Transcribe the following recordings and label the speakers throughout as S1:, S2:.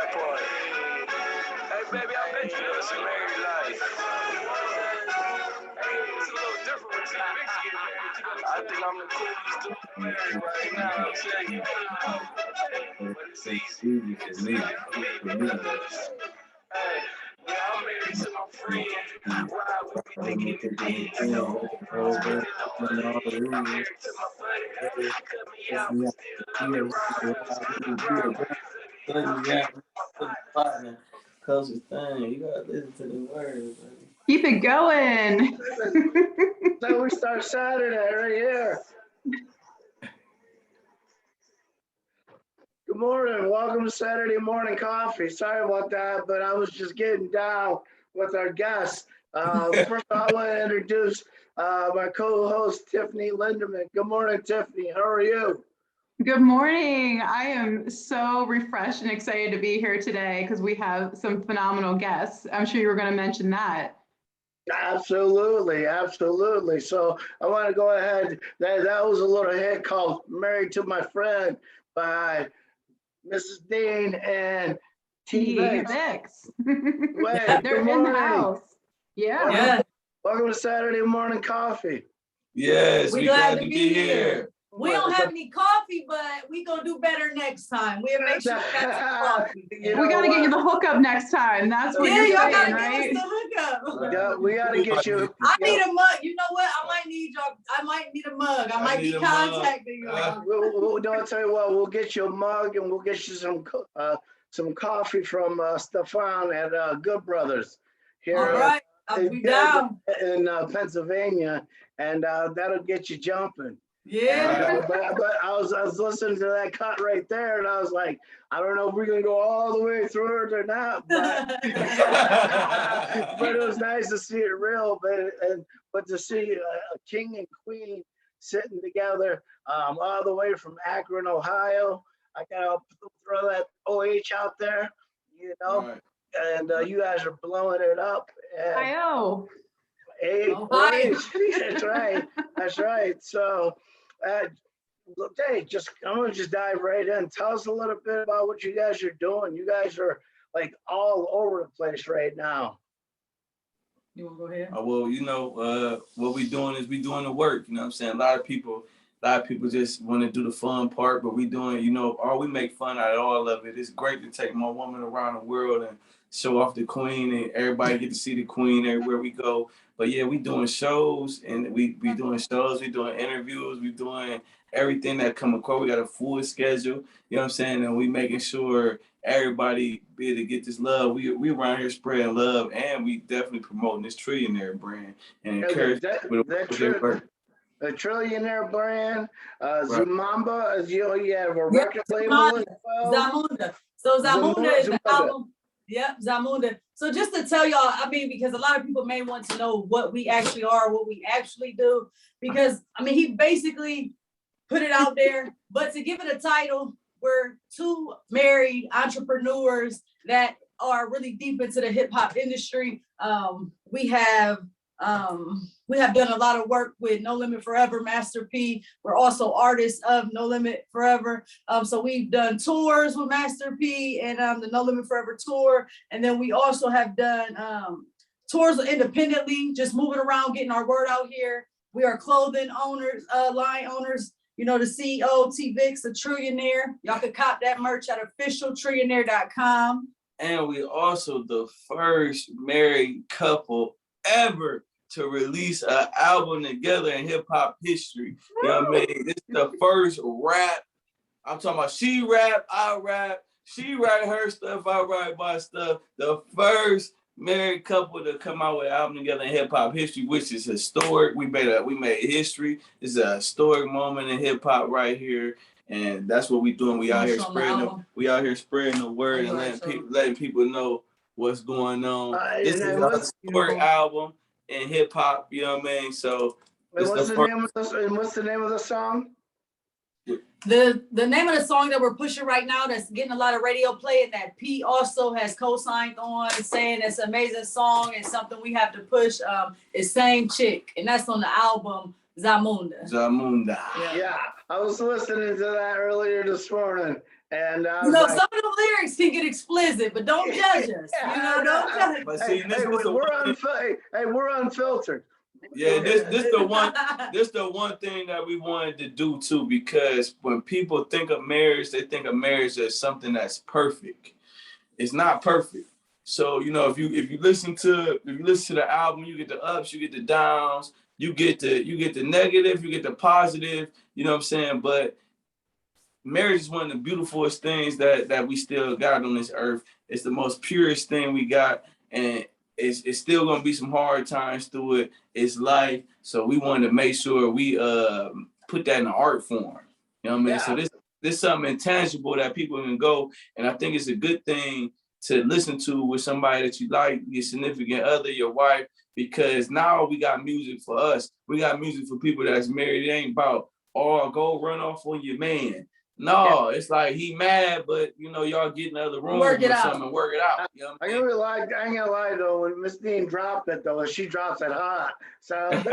S1: that part. Hey, baby, I bet you live some married life. Hey, it's a little different when T.Vickz get married. I think I'm the coolest dude married right now. I'm saying, you know, but it's easy. It's easy for me because, hey, yeah, I'm married to my friend. Ride with me thinking it did. You know, spending the money. I'm married to my buddy. Cut me out, but still love it.
S2: Partner, closest thing. You gotta listen to the words, baby.
S3: Keep it going.
S4: So we start Saturday right here. Good morning. Welcome to Saturday Morning Coffee. Sorry about that, but I was just getting down with our guests. First of all, I want to introduce my co-host, Tiffany Lindemann. Good morning, Tiffany. How are you?
S3: Good morning. I am so refreshed and excited to be here today because we have some phenomenal guests. I'm sure you were going to mention that.
S4: Absolutely, absolutely. So I want to go ahead. That was a little hit called "Married to My Friend" by Mrs. Dean and T.Vickz.
S3: T.Vickz. They're in the house. Yeah.
S4: Welcome to Saturday Morning Coffee.
S2: Yes, we glad to be here.
S5: We don't have any coffee, but we gonna do better next time. We'll make sure we got some coffee.
S3: We gotta get you the hookup next time. That's what you're
S5: y'all
S3: saying,
S5: gotta
S3: right?
S5: give us the hookup.
S4: We gotta get you.
S5: I need a mug. You know what? I might need y'all. I might need a mug. I might be contacting y'all.
S4: I'll tell you what. We'll get you a mug and we'll get you some coffee from Stefan at Good Brothers here.
S5: All right, I'll be down
S4: in Pennsylvania, and that'll get you jumping.
S5: Yeah,
S4: but I was listening to that cut right there, and I was like, I don't know if we're gonna go all the way through it or not, but, but it was nice to see it real, but to see a king and queen sitting together, all the way from Akron, Ohio. I gotta throw that OH out there, you know, right. And you guys are blowing it up.
S3: Ohio.
S4: Hey, that's right. That's right. So, hey, I'm gonna just dive right in. Tell us a little bit about what you guys are doing. You guys are like all over the place right now.
S5: You wanna go ahead?
S2: Well, you know, what we're doing is we doing the work. You know what I'm saying? A lot of people just want to do the fun part, but we doing, you know, we make fun out of all of it. It's great to take my woman around the world and show off the queen, and everybody get to see the queen everywhere we go. But yeah, we doing shows, and we doing shows, we doing interviews, we doing everything that come across. We got a full schedule, you know what I'm saying? And we making sure everybody be able to get this love. We around here spreading love, and we definitely promoting this Trillionaire brand and encourage people to work.
S4: A Trillionaire brand, ZAMUNDA, you have a record label as well.
S5: ZAMUNDA. So ZAMUNDA is the album. Yep, ZAMUNDA. So just to tell y'all, I mean, because a lot of people may want to know what we actually are, what we actually do, because I mean, he basically put it out there, but to give it a title, we're two married entrepreneurs that are really deep into the hip hop industry. We have done a lot of work with No Limit Forever, Master P. We're also artists of No Limit Forever. So we've done tours with Master P and the No Limit Forever tour. And then we also have done tours independently, just moving around, getting our word out here. We are clothing owners, line owners. You know, the CEO, T.Vickz, a Trillionaire. Y'all can cop that merch at officialtrillionaire.com.
S2: And we also the first married couple ever to release an album together in hip hop history. You know what I mean? This is the first rap. I'm talking about she rap, I rap, she write her stuff, I write my stuff. The first married couple to come out with an album together in hip hop history, which is historic. We made history. It's a historic moment in hip hop right here. And that's what we doing. We out here spreading the word and letting people know what's going on. This is a historic album in hip hop, you know what I mean? So
S4: what's the name of the song?
S5: The name of the song that we're pushing right now that's getting a lot of radio play and that P also has co-signed on, saying it's an amazing song and something we have to push is Same Chick, and that's on the album ZAMUNDA.
S2: ZAMUNDA.
S4: Yeah, I was listening to that earlier this morning, and I was
S5: You know,
S4: like,
S5: some of the lyrics can get explicit, but don't judge us. You know, don't judge
S2: But
S5: us.
S2: see,
S4: we're unfiltered.
S2: yeah, this the one thing that we wanted to do too, because when people think of marriage, they think of marriage as something that's perfect. It's not perfect. So, you know, if you listen to the album, you get the ups, you get the downs, you get the negative, you get the positive, you know what I'm saying? But marriage is one of the beautifulest things that we still got on this earth. It's the most purest thing we got, and it's still gonna be some hard times through it. It's life, so we wanted to make sure we put that in the art form. You know what I mean?
S4: Yeah.
S2: So this is something intangible that people can go, and I think it's a good thing to listen to with somebody that you like, your significant other, your wife, because now we got music for us. We got music for people that's married. It ain't about, oh, go run off on your man. No, it's like he mad, but you know, y'all get in the other room
S5: Work it
S2: or
S5: out.
S2: something and work it out. You know what
S4: I ain't gonna lie though, when Miss Dean dropped it though, she drops it hot. So
S5: Thank you,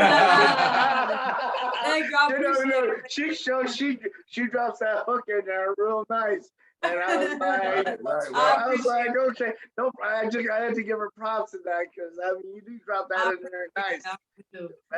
S5: I
S4: she drops that hook in there real nice. And I was like,
S2: Right.
S4: I was like, okay, no, I had to give her props to that, because I mean, you do drop that in there nice.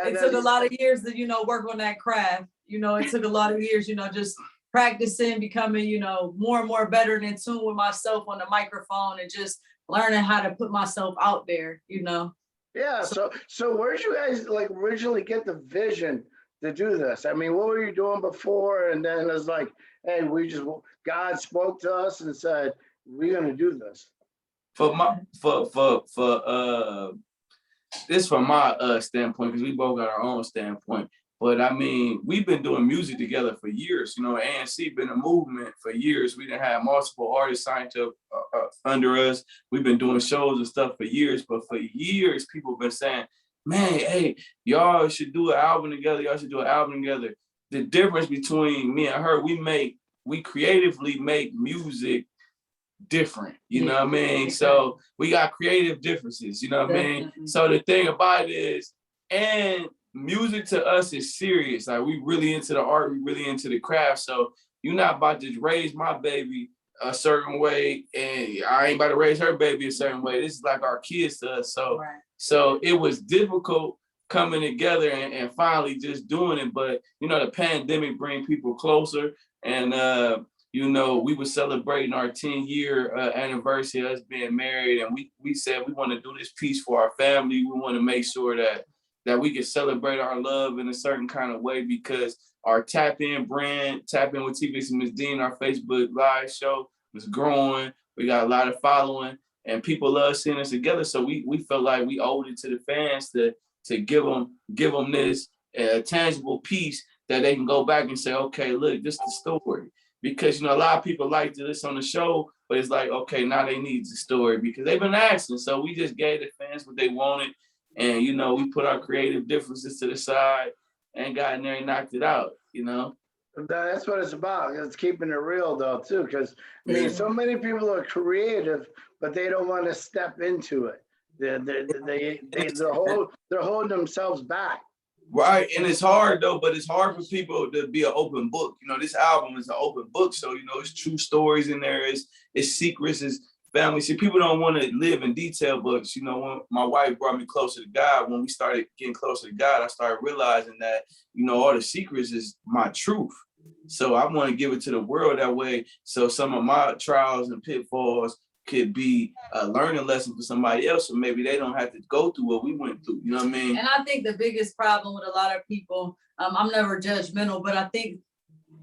S5: It took a lot of years to, you know, work on that craft. You know, it took a lot of years, you know, just practicing, becoming, you know, more and more better and in tune with myself on the microphone, and just learning how to put myself out there, you know.
S4: Yeah, so where did you guys like originally get the vision to do this? I mean, what were you doing before? And then it's like, hey, God spoke to us and said, we're gonna do this.
S2: From my standpoint, because we both got our own standpoint. But I mean, we've been doing music together for years. You know, ANC been a movement for years. We done had multiple artists signed up under us. We've been doing shows and stuff for years. But for years, people have been saying, man, hey, y'all should do an album together. Y'all should do an album together. The difference between me and her, we creatively make music different, you know what I mean? So we got creative differences, you know what I mean? So the thing about it is, and music to us is serious. Like, we really into the art, we really into the craft. So you're not about to raise my baby a certain way, and I ain't about to raise her baby a certain way. This is like our kids to us. So it was difficult coming together and finally just doing it. But you know, the pandemic bring people closer, and you know, we were celebrating our 10-year anniversary of us being married, and we said we want to do this piece for our family. We want to make sure that we can celebrate our love in a certain kind of way, because our Tap In brand, Tap In with T.Vickz and Ms. Dean, our Facebook Live show was growing. We got a lot of following, and people love seeing us together. So we felt like we owed it to the fans to give them this tangible piece that they can go back and say, okay, look, this is the story. Because, you know, a lot of people like to listen on the show, but it's like, okay, now they need the story because they've been asking. So we just gave the fans what they wanted. And, you know, we put our creative differences to the side and got in there and knocked it out, you know?
S4: That's what it's about. It's keeping it real though, too. Because, I mean, so many people are creative, but they don't want to step into it. They're holding themselves back.
S2: Right, and it's hard though, but it's hard for people to be an open book. You know, this album is an open book, so you know, it's true stories in there, it's secrets, it's family. See, people don't want to live in detail, but you know, when my wife brought me closer to God, when we started getting closer to God, I started realizing that, you know, all the secrets is my truth. So I want to give it to the world that way. So some of my trials and pitfalls could be a learning lesson for somebody else, so maybe they don't have to go through what we went through. You know what I mean?
S5: And I think the biggest problem with a lot of people, I'm never judgmental, but I think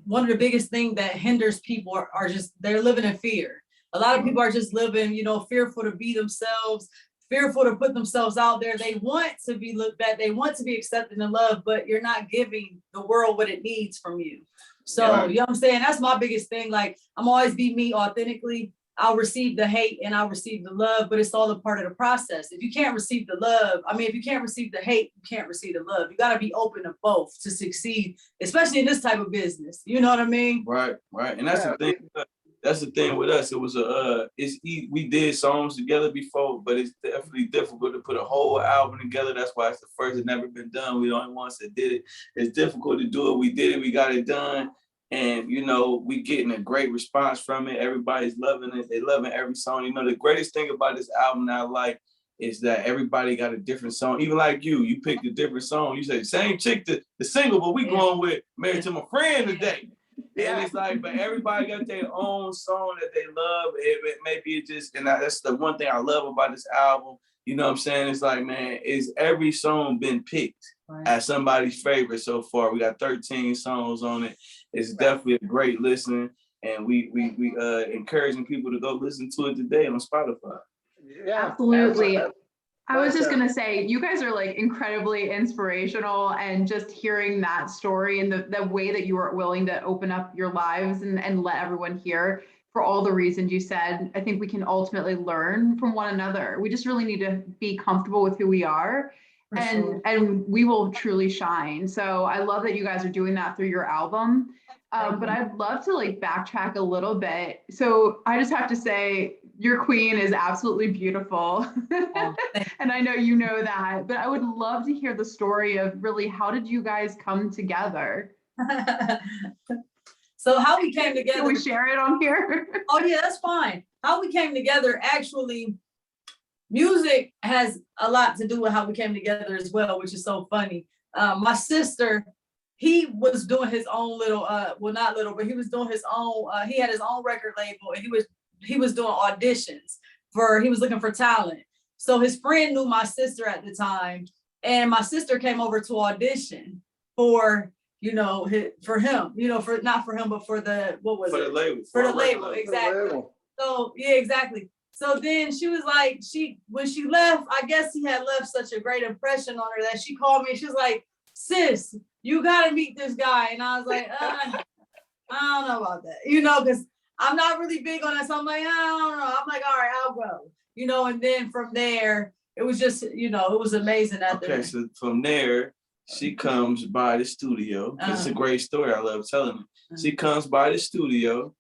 S5: one of the biggest things that hinders people are just, they're living in fear. A lot of people are just living, you know, fearful to be themselves, fearful to put themselves out there. They want to be looked at, they want to be accepted and loved, but you're not giving the world what it needs from you. So, you know what I'm saying? That's my biggest thing. Like, I'm always be me authentically. I'll receive the hate and I'll receive the love, but it's all a part of the process. If you can't receive the love, I mean, if you can't receive the hate, you can't receive the love. You got to be open to both to succeed, especially in this type of business. You know what I mean?
S2: Right. And that's the thing. that's the thing with us. It was we did songs together before, but it's definitely difficult to put a whole album together. That's why it's the first. It's never been done. We the only ones that did it. It's difficult to do it. We did it. We got it done. And, you know, we getting a great response from it. Everybody's loving it. They loving every song. You know, the greatest thing about this album that I like is that everybody got a different song. Even like you picked a different song. You say, same chick, the single, but we going with Married to My Friend today. And it's like, but everybody got their own song that they love. Maybe it just, and that's the one thing I love about this album. You know what I'm saying? It's like, man, is every song been picked as somebody's favorite so far? We got 13 songs on it. It's definitely a great listen, and we encouraging people to go listen to it today on Spotify.
S4: Yeah,
S3: absolutely. I was just gonna say, you guys are like incredibly inspirational, and just hearing that story and the way that you were willing to open up your lives and let everyone hear for all the reasons you said, I think we can ultimately learn from one another. We just really need to be comfortable with who we are, and we will truly shine. So I love that you guys are doing that through your album. But I'd love to like backtrack a little bit. So I just have to say, your queen is absolutely beautiful. And I know you know that, but I would love to hear the story of really, how did you guys come together?
S5: So how we came together.
S3: Can we share it on here?
S5: Oh yeah, that's fine. How we came together, actually, music has a lot to do with how we came together as well, which is so funny. My sister, he was doing his own little, well, not little, but he was doing his own, he had his own record label, and he was doing auditions he was looking for talent. So his friend knew my sister at the time, and my sister came over to audition for, you know, for him, you know, for not for him, but for the, what was it?
S2: For the label.
S5: For the label, exactly. So, yeah, exactly. So then she was like, when she left, I guess he had left such a great impression on her that she called me. She was like, sis, you gotta meet this guy. And I was like, I don't know about that, you know, because I'm not really big on that. So I'm like, I don't know. I'm like, all right, I'll go, you know. And then from there, it was just, you know, it was amazing.
S2: So from there, she comes by the studio. It's a great story. I love telling it. She comes by the studio.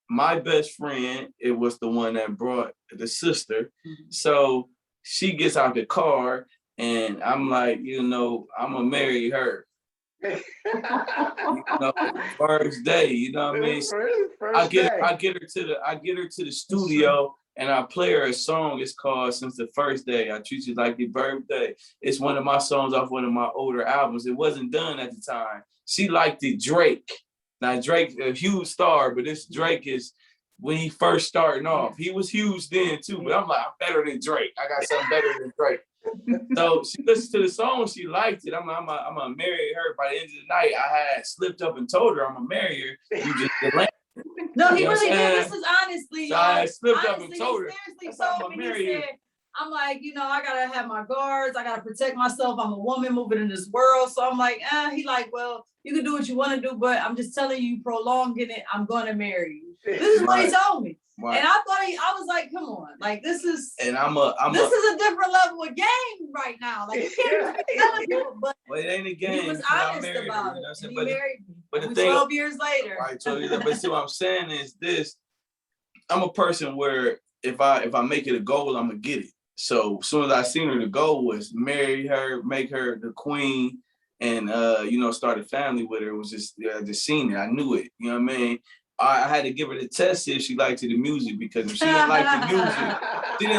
S2: My best friend, it was the one that brought the sister. So she gets out the car, and I'm like, you know, I'm gonna marry her. You know, first day, you know what I mean? I get her to the studio, and I play her a song. It's called Since the First Day. I Treat You Like Your Birthday. It's one of my songs off one of my older albums. It wasn't done at the time. She liked it, Drake. Now Drake, a huge star, but this Drake is when he first starting off. He was huge then too, but I'm like, I'm better than Drake. I got something better than Drake. So she listened to the song, she liked it. I'm gonna marry her. By the end of the night, I had slipped up and told her I'm gonna marry her. You just delayed.
S5: No, he really did. This is honestly.
S2: So I slipped up and told her.
S5: He seriously told me, he said, I'm like, you know, I gotta have my guards. I gotta protect myself. I'm a woman moving in this world. So I'm like, he like, well, you can do what you want to do, but I'm just telling you, prolonging it, I'm gonna marry you. This is what he told me. Right. And I was like, come on, like this is a different level of game right now. Like you can't tell people, but
S2: it ain't a game.
S5: He was honest about it. And he married me. But the thing, 12 years later.
S2: Right, 12 years later. But see what I'm saying is this: I'm a person where if I make it a goal, I'm gonna get it. So as soon as I seen her, the goal was marry her, make her the queen, and you know, start a family with her. It was just I just seen it. I knew it. You know what I mean? I had to give her the test if she liked the music, because if she didn't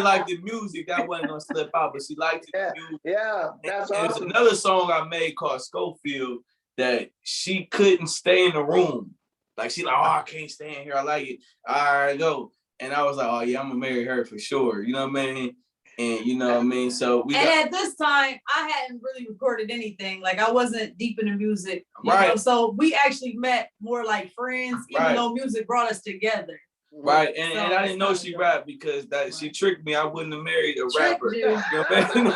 S2: like the music, that wasn't gonna slip out. But she liked the music.
S4: Yeah, that's awesome.
S2: There's another song I made called Schofield that she couldn't stay in the room. Like she like, oh, I can't stay in here. I like it. All right, go. And I was like, oh yeah, I'm gonna marry her for sure. You know what I mean? And you know what I mean? So
S5: at this time, I hadn't really recorded anything. Like I wasn't deep in the music. You know? So we actually met more like friends, even though music brought us together.
S2: Right. And I didn't know she rapped because she tricked me. I wouldn't have married a rapper. You know what I mean?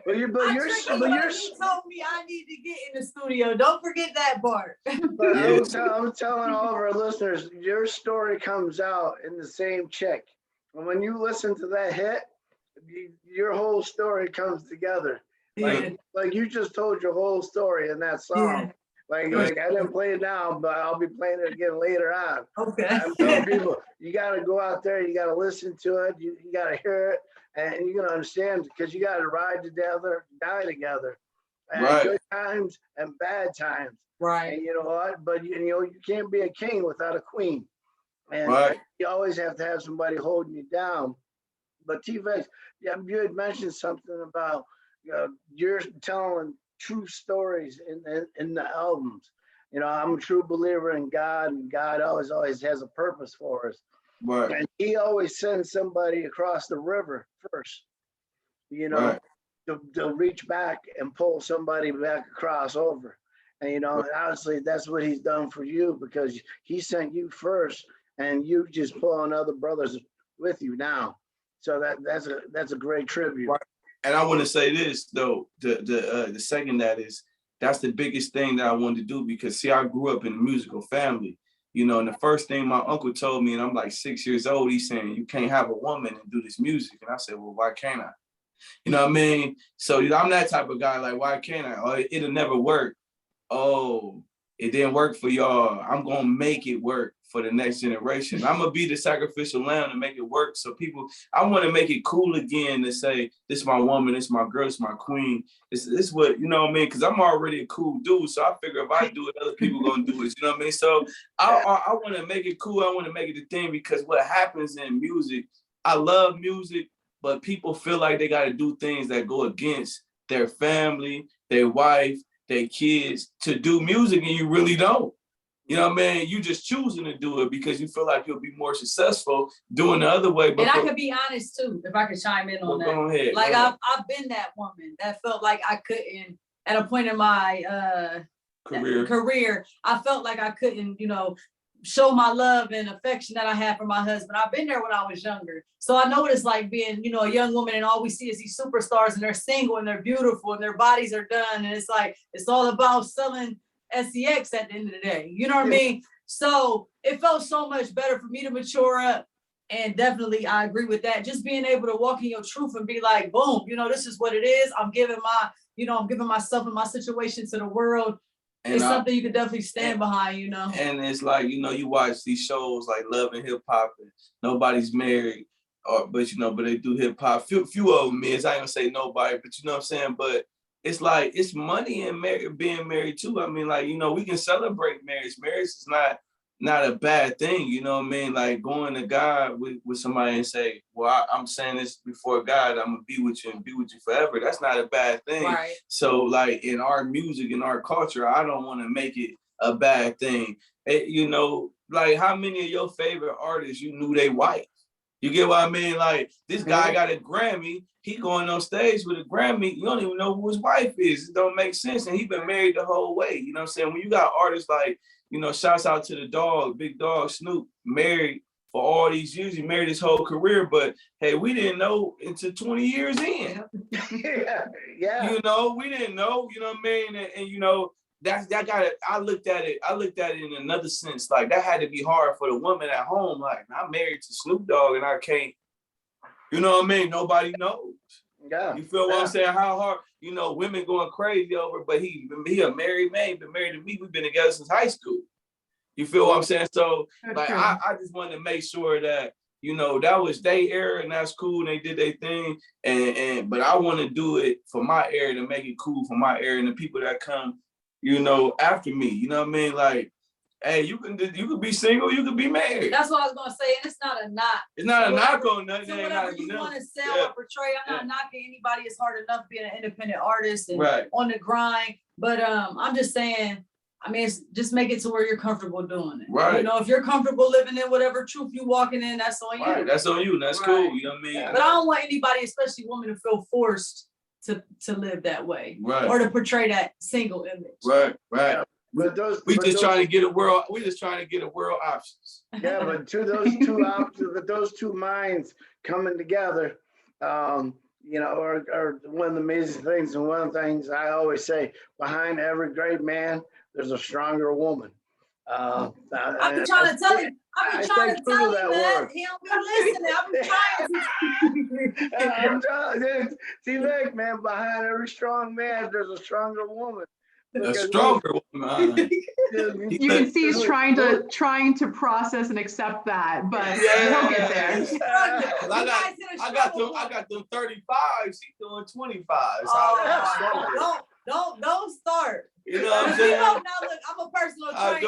S5: But you told me I need to get in the studio. Don't forget that part.
S4: But I'm telling all of our listeners, your story comes out in the same check. And when you listen to that hit, your whole story comes together. Like you just told your whole story in that song. Like I didn't play it now, but I'll be playing it again later on.
S5: Okay.
S4: I'm telling people, you got to go out there, you got to listen to it, you got to hear it, and you're going to understand because you got to ride together, die together. And
S2: Right.
S4: Good times and bad times.
S5: Right.
S4: And you know what? But you know, you can't be a king without a queen. And
S2: Right.
S4: you always have to have somebody holding you down. But T.Vickz, yeah, you had mentioned something about you're telling true stories in the albums. You know, I'm a true believer in God, and God always has a purpose for us.
S2: Right.
S4: And He always sends somebody across the river first, you know,
S2: Right.
S4: to reach back and pull somebody back across over. And, you know, honestly, that's what He's done for you because He sent you first and you just pull on other brothers with you now. So that's a great tribute.
S2: Right. And I want to say this though, the second that's the biggest thing that I wanted to do because see, I grew up in a musical family, you know, and the first thing my uncle told me, and I'm like 6 years old, he's saying, you can't have a woman and do this music. And I said, well, why can't I? You know what I mean? So I'm that type of guy, like, why can't I? Oh, it'll never work. Oh, it didn't work for y'all. I'm going to make it work for the next generation. I'm going to be the sacrificial lamb to make it work. So people, I want to make it cool again to say, this is my woman, this is my girl, this is my queen. This what, you know what I mean? Because I'm already a cool dude. So I figure if I do it, other people going to do it. You know what I mean? So I want to make it cool. I want to make it the thing because what happens in music, I love music, but people feel like they got to do things that go against their family, their wife, their kids to do music, and you really don't. You know what I mean? You just choosing to do it because you feel like you'll be more successful doing the other way. But
S5: and I could be honest too, if I could chime in on that.
S2: Go ahead.
S5: Like I've been that woman that felt like I couldn't at a point in my career. I felt like I couldn't, you know, show my love and affection that I had for my husband. I've been there when I was younger. So I know what it's like being, you know, a young woman and all we see is these superstars and they're single and they're beautiful and their bodies are done. And it's like, it's all about selling SEX at the end of the day. You know what I mean? So it felt so much better for me to mature up. And definitely I agree with that. Just being able to walk in your truth and be like, boom, you know, this is what it is. I'm giving myself and my situation to the world. And it's something you could definitely stand behind, you know.
S2: And it's like, you know, you watch these shows like Love and Hip Hop and Nobody's Married, but you know, but they do hip hop. Few of them is, I ain't gonna say nobody, but you know what I'm saying? But it's like, it's money in being married too. I mean, like, you know, we can celebrate marriage. Marriage is not a bad thing, you know what I mean? Like going to God with somebody and say, well, I'm saying this before God, I'm gonna be with you and be with you forever. That's not a bad thing.
S5: Right.
S2: So like in our music, in our culture, I don't want to make it a bad thing. You know, like how many of your favorite artists you knew they white? You get what I mean? Like this guy got a Grammy, he going on stage with a Grammy, you don't even know who his wife is. It don't make sense. And he been married the whole way. You know what I'm saying? When you got artists like, you know, shouts out to the dog, Big Dog Snoop, married for all these years. He married his whole career, but hey, we didn't know until 20 years in.
S4: Yeah.
S2: You know, we didn't know, you know what I mean? And you know, I looked at it in another sense. Like that had to be hard for the woman at home. Like I'm married to Snoop Dogg and I can't, you know what I mean? Nobody knows.
S4: Yeah.
S2: You feel what I'm saying? How hard, you know, women going crazy over, but he a married man, been married to me. We've been together since high school. You feel what I'm saying? So like, I just wanted to make sure that, you know, that was their era and that's cool. And they did their thing. But I want to do it for my era to make it cool for my era and the people that come, you know, after me. You know what I mean? Like, hey, you can be single, you can be married.
S5: That's what I was gonna say, and it's not a knock.
S2: It's not a knock on nothing.
S5: So whatever you want to sell or portray, I'm not knocking anybody. It's hard enough being an independent artist and on the grind. But I'm just saying, I mean, it's just make it to where you're comfortable doing it.
S2: Right.
S5: You know, if you're comfortable living in whatever truth you walking in, that's on you.
S2: Right. That's on you. That's cool. You know what I mean?
S5: But I don't want anybody, especially women, to feel forced to live that way.
S2: Right.
S5: Or to portray that single image.
S2: Right. Right.
S4: But
S2: we just trying to get a world. We just trying to get a world options.
S4: Yeah, but to those two options, but those two minds coming together, you know, are one of the amazing things. And one of the things I always say, behind every great man, there's a stronger woman.
S5: I've been trying to tell him. I've been trying to tell him that. He don't be listening. I've been trying to.
S4: I'm telling you, T.Vickz, man, behind every strong man, there's a stronger woman.
S2: A stronger woman.
S3: You can see he's trying to process and accept that, but he'll get there.
S2: I got them 35. She's doing 25.
S5: Don't start.
S2: You know what I'm saying?
S5: Now look, I'm a personal trainer.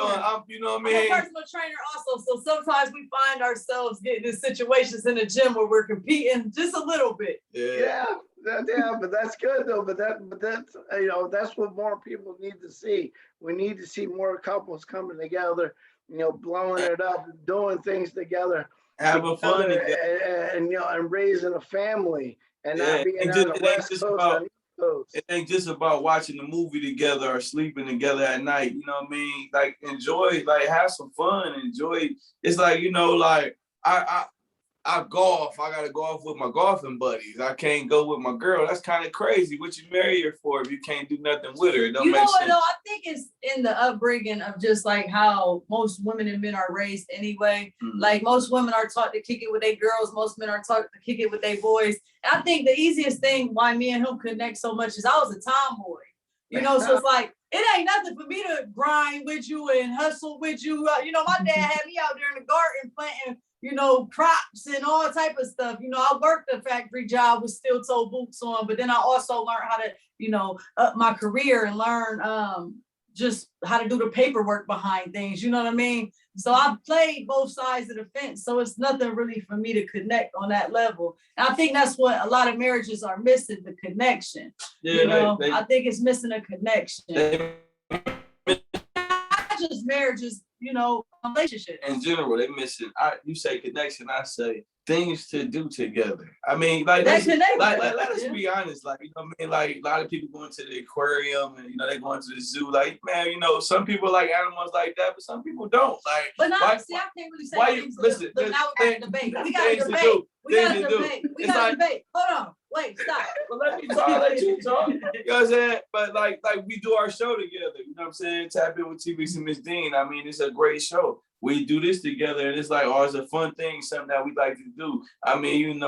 S2: You know what I mean?
S5: I'm a personal trainer also. So sometimes we find ourselves getting in situations in the gym where we're competing just a little bit.
S4: Yeah, but that's good though. But that's that's what more people need to see. We need to see more couples coming together, blowing it up, doing things together,
S2: having fun together,
S4: and raising a family, and not being on the West Coast.
S2: It ain't just about watching the movie together or sleeping together at night. You know what I mean? Like enjoy, like have some fun. Enjoy. It's like like I golf. I gotta go off with my golfing buddies. I can't go with my girl. That's kind of crazy. What you marry her for if you can't do nothing with her? It don't make sense.
S5: Though? I think it's in the upbringing of just like how most women and men are raised anyway. Mm-hmm. Like most women are taught to kick it with their girls. Most men are taught to kick it with their boys. And I think the easiest thing why me and him connect so much is I was a tomboy. So it's like, it ain't nothing for me to grind with you and hustle with you. My dad had me out there in the garden planting crops and all type of stuff. I worked a factory job with steel-toe boots on, but then I also learned how to, up my career and learn just how to do the paperwork behind things. You know what I mean? So I've played both sides of the fence. So it's nothing really for me to connect on that level. And I think that's what a lot of marriages are missing, the connection. Yeah, I think it's missing a connection. Not just marriages, relationship.
S2: In general, they missing. You say connection, I say things to do together. I mean, let us be honest. Like, like a lot of people going to the aquarium and they going to the zoo. Like, man, some people like animals like that, but some people don't. Like,
S5: but not I can't really say. Why you listen? Now we got to debate. We got to debate. We got to debate. Hold on. Wait, stop.
S2: Well, let me talk. Let you talk. You know what I'm saying? But like we do our show together. You know what I'm saying? Tap in with T.Vickz and Miss Dean. I mean, it's a great show. We do this together, and it's like, it's a fun thing, something that we like to do. I mean,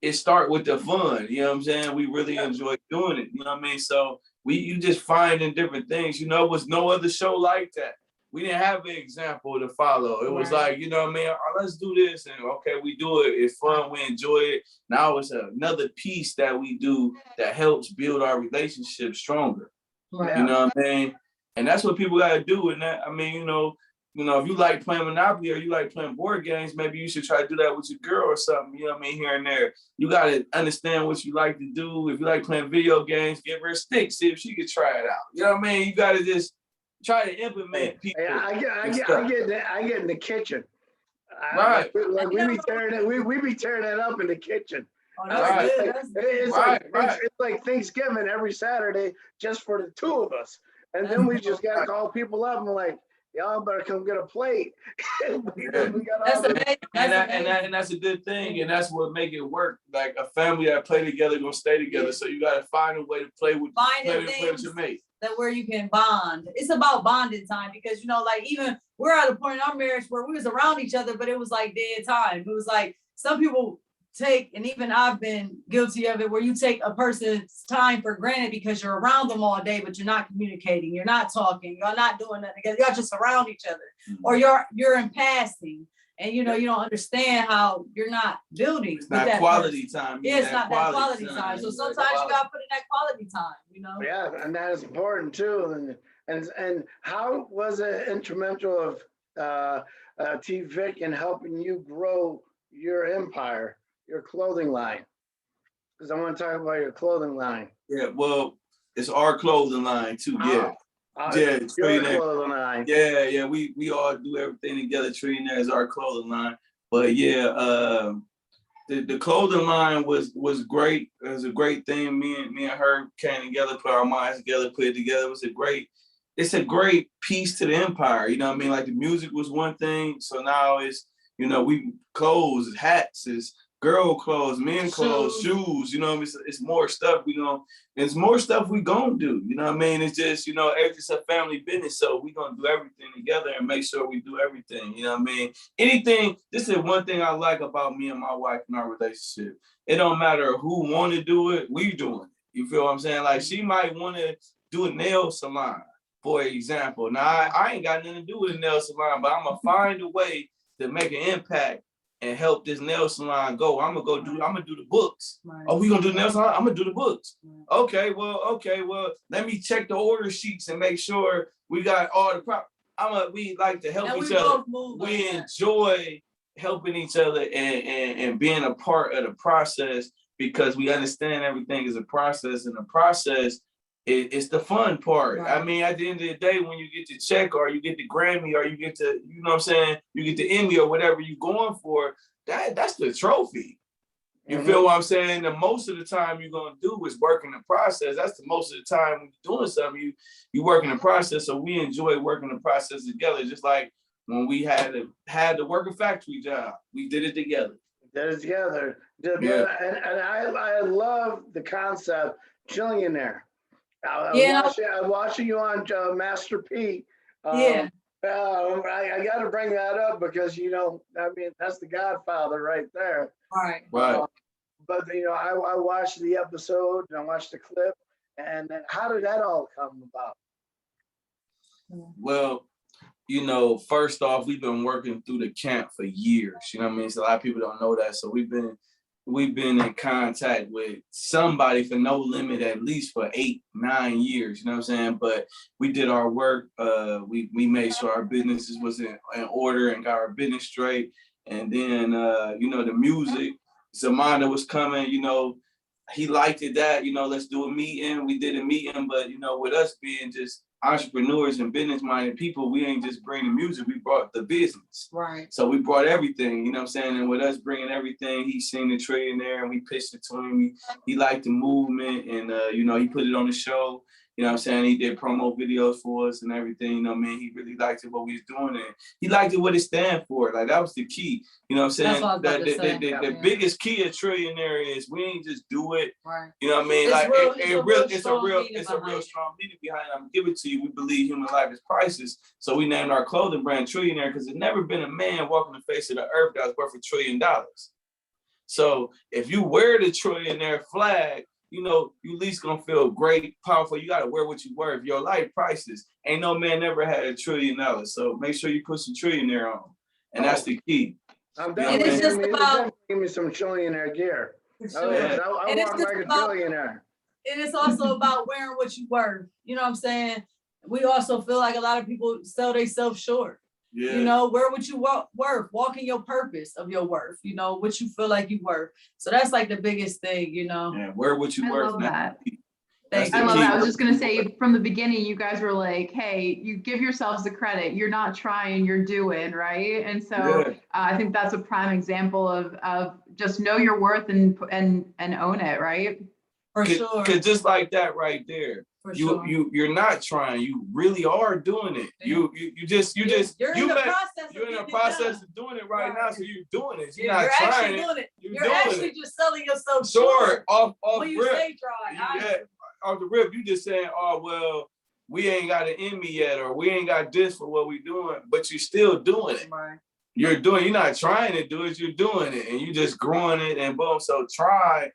S2: it start with the fun. You know what I'm saying? We really enjoy doing it. You know what I mean? So you just finding different things. It was no other show like that. We didn't have an example to follow. It was like, let's do this. And okay, we do it. It's fun. We enjoy it. Now it's another piece that we do that helps build our relationship stronger. Right. You know what I mean? And that's what people got to do. And that, I mean, if you like playing Monopoly or you like playing board games, maybe you should try to do that with your girl or something, you know what I mean, here and there. You got to understand what you like to do. If you like playing video games, give her a stick, see if she can try it out. You know what I mean? You got to just try to implement people.
S4: I get in the kitchen.
S2: Right.
S4: We be tearing it up in the kitchen.
S5: Oh, that's good.
S4: It's like Thanksgiving every Saturday just for the two of us. And then we just got to call people up and like, y'all better come get a plate.
S5: That's amazing.
S2: And that's a good thing. And that's what make it work. Like a family that play together gonna stay together. Yeah. So you gotta find a way to play with your mate.
S5: That where you can bond. It's about bonding time because even we're at a point in our marriage where we was around each other, but it was like dead time. It was like some people take, and even I've been guilty of it, where you take a person's time for granted because you're around them all day, but you're not communicating, you're not talking, you're not doing nothing together, you're just around each other, or you're in passing, and you don't understand how you're not building.
S2: It's not quality time.
S5: Yeah, it's not that quality time. So sometimes you gotta put in that quality time.
S4: Yeah, and that is important too. And how was it instrumental of T.Vickz in helping you grow your empire? Your clothing line, because I want to talk about your clothing line.
S2: Yeah, well, it's our clothing line too. Yeah,
S4: clothing line.
S2: Yeah. We all do everything together. Treating that as our clothing line. But yeah, the clothing line was great. It was a great thing. Me and her came together, put our minds together, put it together. It's a great piece to the empire. You know what I mean? Like the music was one thing, so now it's we clothes, hats, is girl clothes, men clothes, shoes, it's more stuff it's more stuff we gonna do, you know what I mean? It's just, it's a family business, so we gonna do everything together and make sure we do everything, you know what I mean? This is one thing I like about me and my wife and our relationship. It don't matter who wanna do it, we doing it. You feel what I'm saying? Like she might wanna do a nail salon, for example. Now, I ain't got nothing to do with a nail salon, but I'm going to find a way to make an impact and help this nail salon go. I'm going to do the books. Right. Oh, we going to do the nail salon? I'm going to do the books. Right. Okay, well, let me check the order sheets and make sure we got all the we like to help each other. We enjoy helping each other and being a part of the process because we understand everything is a process, and the process it's the fun part. Right. I mean, at the end of the day, when you get the check or you get the Grammy or you get to, you know what I'm saying, you get the Emmy or whatever you're going for, that's the trophy. You feel what I'm saying? The most of the time you're gonna do is work in the process. That's the most of the time when you're doing something, you work in the process. So we enjoy working the process together. Just like when we had to work a factory job, we did it together.
S4: Did it together. And I love the concept trillionaire. I'm watching you on Master P. I got to bring that up because, you know, I mean, that's the Godfather right there.
S5: Right.
S4: But, you know, I watched the episode and I watched the clip. And then how did that all come about?
S2: Well, you know, first off, we've been working through the camp for years. You know what I mean? So a lot of people don't know that. So we've been in contact with somebody for No Limit at least for 8-9 years, you know what I'm saying? But we did our work. We made sure our businesses was in order and got our business straight. And then, you know, the music, ZAMUNDA was coming, you know, he liked it that, you know, let's do a meeting. We did a meeting, but, you know, with us being just entrepreneurs and business-minded people, we ain't just bring the music, we brought the business.
S5: Right.
S2: So we brought everything, you know what I'm saying? And with us bringing everything, he seen the trillionaire and we pitched it to him. He liked the movement and, you know, he put it on the show. You know what I'm saying? He did promo videos for us and everything, you know what I mean? He really liked it, what we was doing. And he liked it, what it stand for. Like, that was the key. You know what I'm saying? The biggest key of trillionaire is we ain't just do it. Right. You know what I mean? It's a real strong meaning behind it. I'm giving it to you. We believe human life is priceless. So we named our clothing brand Trillionaire because there's never been a man walking the face of the earth that was worth $1 trillion. So if you wear the Trillionaire flag, you know, you at least gonna feel great, powerful. You gotta wear what you worth. Your life priceless. Ain't no man never had $1 trillion. So make sure you put some Trillionaire on. And that's the key.
S4: I'm definitely give me some Trillionaire gear.
S5: Sure.
S4: I walk like a trillionaire.
S5: And it's also about wearing what you worth. You know what I'm saying? We also feel like a lot of people sell themselves short. Yeah. You know, wear what you worth, walk in your purpose of your worth, you know, what you feel like you worth. So that's like the biggest thing, you know.
S2: Yeah, wear what you worth.
S3: I love that. I was just going to say from the beginning, you guys were like, hey, you give yourselves the credit. You're not trying, you're doing, right? And so I think that's a prime example of just know your worth and own it, right?
S5: For sure.
S2: Because just like that right there, you're not trying. You really are doing it. You're in the process of doing it right now. So you're doing it. You're not trying.
S5: You're actually just selling yourself
S2: short. Off
S5: when you say try.
S2: Off the rip, you just saying, oh well, we ain't got an Emmy yet, or we ain't got this for what we doing, but you're still doing it. Right. You're not trying to do it. You're doing it, and you just growing it, and boom. So try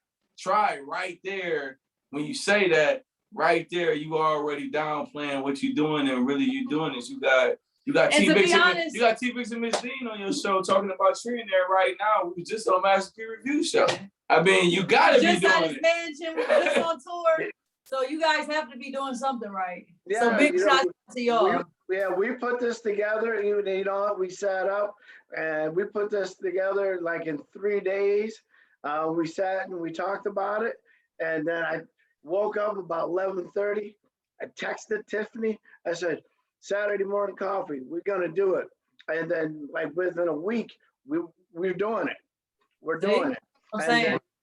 S2: right there. When you say that, right there, you already downplaying what you're doing, and really you doing is you got T.Vickz and Miss Dean on your show talking about Trillionaire right now. We just on Master P Review show. I mean, you gotta be doing it.
S5: Just out his mansion, we just on tour, so you guys have to be doing something right. Yeah, so big shout out to y'all.
S4: We put this together. You know, we sat up and we put this together like in 3 days. We sat and we talked about it, and then I woke up about 11:30. I texted Tiffany. I said, Saturday morning coffee, we're gonna do it. And then like within a week, we're doing it. We're doing it.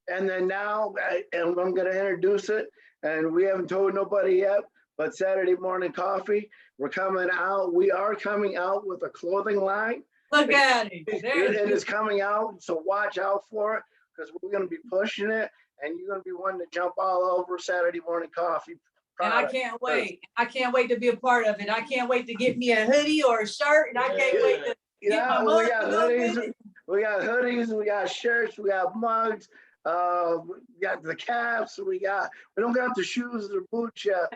S4: And then now I'm gonna introduce it, and we haven't told nobody yet, but Saturday morning coffee, we're coming out. We are coming out with a clothing line.
S5: Look at it.
S4: It is coming out, so watch out for it, because we're gonna be pushing it, and you're gonna be wanting to jump all over Saturday morning coffee.
S5: And I can't wait. I can't wait to be a part of it. I can't wait to get me a hoodie or a shirt, and I can't wait to get my mug.
S4: We got hoodies, we got shirts, we got mugs. We got the caps. We don't got the shoes or boots yet,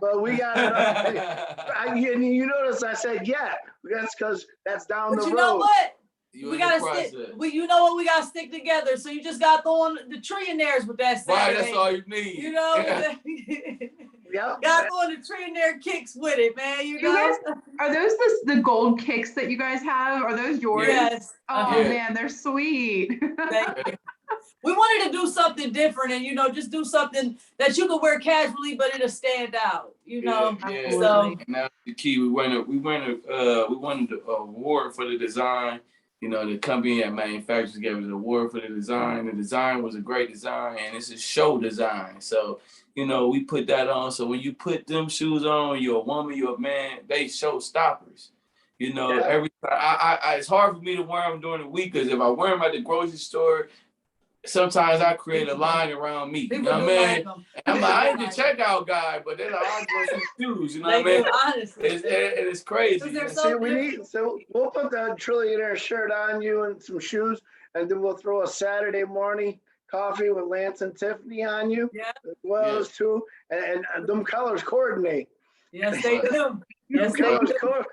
S4: but we got it up. You notice I said yeah. That's because that's down the road.
S5: You know what?
S2: You
S5: we gotta stick. You know what? We gotta stick together. So you just got throwing the trillionaires with that Saturday.
S2: Right, that's all you need.
S5: You know.
S4: Yep.
S5: Got throwing the trillionaire kicks with it, man. You know.
S3: Guys, are those the gold kicks that you guys have? Are those yours?
S5: Yes.
S3: Oh man, they're sweet.
S5: We wanted to do something different, and just do something that you could wear casually, but it'll stand out.
S2: Yeah.
S5: So
S2: and that's the key. We won the award for the design. The company that manufactures gave us an award for the design. The design was a great design, and it's a show design. So, we put that on. So when you put them shoes on, you're a woman, you're a man, they show stoppers. Every time it's hard for me to wear them during the week because if I wear them at the grocery store, sometimes I create a line around me. You know what I mean? I'm like, I ain't the checkout guy, but they're like, I'm going some shoes. You know what I mean?
S5: Honestly.
S2: It's crazy.
S4: So we'll put the trillionaire shirt on you and some shoes, and then we'll throw a Saturday morning coffee with Lance and Tiffany on you.
S5: Yeah.
S4: As well as too, and them colors coordinate.
S5: Yes, they do. Yes, they
S4: do.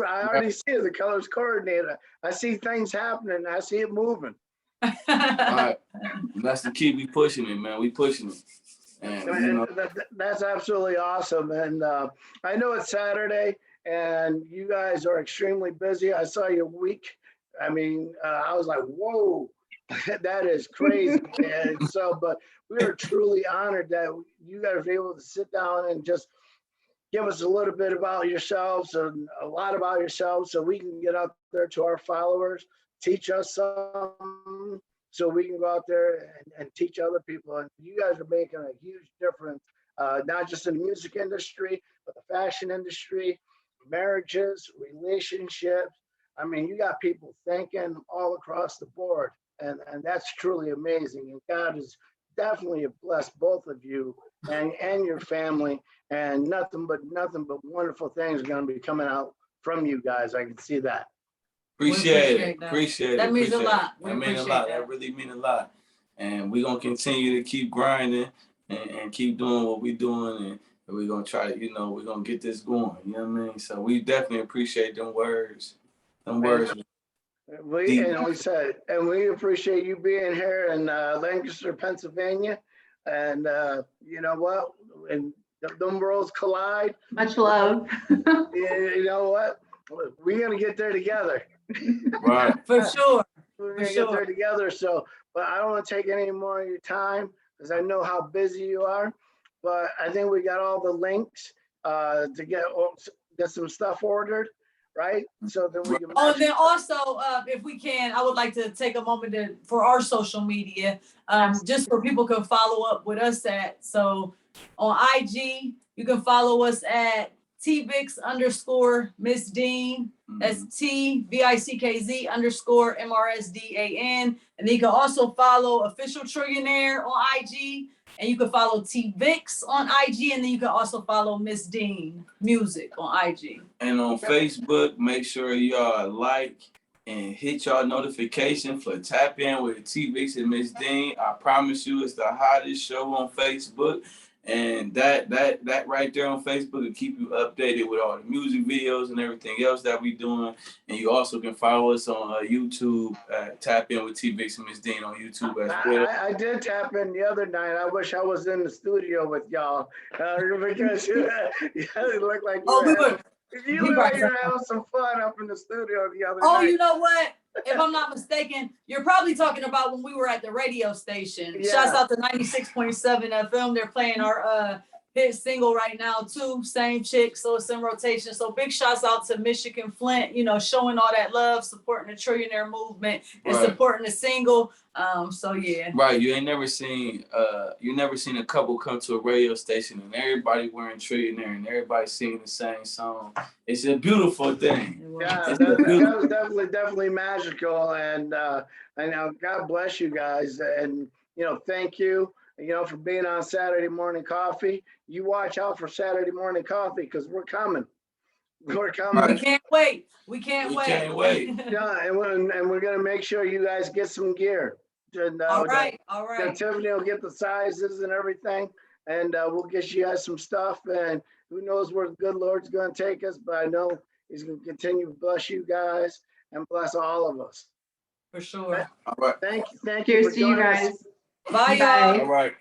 S4: I already see the colors coordinate. I see things happening. I see it moving.
S2: All right. That's the key. We pushing it, man. We pushing it. And
S4: that's absolutely awesome. And I know it's Saturday and you guys are extremely busy. I saw your week. I mean, I was like, whoa, that is crazy. And but we are truly honored that you guys are able to sit down and just give us a little bit about yourselves and a lot about yourselves so we can get out there to our followers. Teach us some so we can go out there and teach other people. And you guys are making a huge difference, not just in the music industry, but the fashion industry, marriages, relationships. I mean, you got people thinking all across the board, and that's truly amazing. And God has definitely blessed both of you and your family, and nothing but wonderful things are going to be coming out from you guys. I can see that.
S2: Appreciate it.
S5: That means a lot.
S2: That means a lot. That really means a lot. And we're going to continue to keep grinding and keep doing what we're doing. And we're going to try to, we're going to get this going. You know what I mean? So we definitely appreciate them words.
S4: We appreciate you being here in Lancaster, Pennsylvania. And you know what? And them worlds collide.
S3: Much love.
S4: You know what? We're going to get there together.
S2: Right.
S5: For sure.
S4: We're going to get there together. So, but I don't want to take any more of your time because I know how busy you are. But I think we got all the links to get some stuff ordered, right? So then we can.
S5: Oh, and then also, if we can, I would like to take a moment for our social media, just for people can follow up with us at. So on IG, you can follow us at T.Vickz _Miss Dean. That's T.Vickz _MRSDAN. And then you can also follow Official Trillionaire on IG. And you can follow T.Vickz on IG. And then you can also follow Miss Dean Music on IG.
S2: And on Facebook, make sure y'all like and hit y'all notification for Tap In with T.Vickz and Miss Dean. I promise you it's the hottest show on Facebook. And that right there on Facebook will keep you updated with all the music videos and everything else that we doing. And you also can follow us on YouTube, Tap In with T.Vickz and Miss Dean on YouTube as well.
S4: I did tap in the other night. I wish I was in the studio with y'all because you look like you look like you're having some fun up in the studio the other night.
S5: Oh, you know what? If I'm not mistaken, you're probably talking about when we were at the radio station. Yeah. Shouts out to 96.7 FM. They're playing our hit single right now too. Same chick, so it's in rotation. So big shouts out to Michigan Flint, showing all that love, supporting the Trillionaire movement and supporting the single. So yeah.
S2: Right. You never seen a couple come to a radio station and everybody wearing Trillionaire and everybody singing the same song. It's a beautiful thing.
S4: Yeah, that was definitely magical. And I know God bless you guys. And thank you. For being on Saturday Morning Coffee. You watch out for Saturday Morning Coffee because we're coming. We're coming.
S5: We can't wait. We can't wait.
S2: Can't wait.
S4: Yeah, and we're gonna make sure you guys get some gear. And
S5: All right.
S4: Tiffany will get the sizes and everything, and we'll get you guys some stuff. And who knows where the good Lord's going to take us, but I know He's going to continue to bless you guys and bless all of us.
S5: For sure.
S2: All right.
S4: Thank you.
S3: Cheers
S4: for
S3: to you
S4: joining us.
S3: guys.
S5: Bye,
S3: Bye.
S5: y'all.
S2: All right.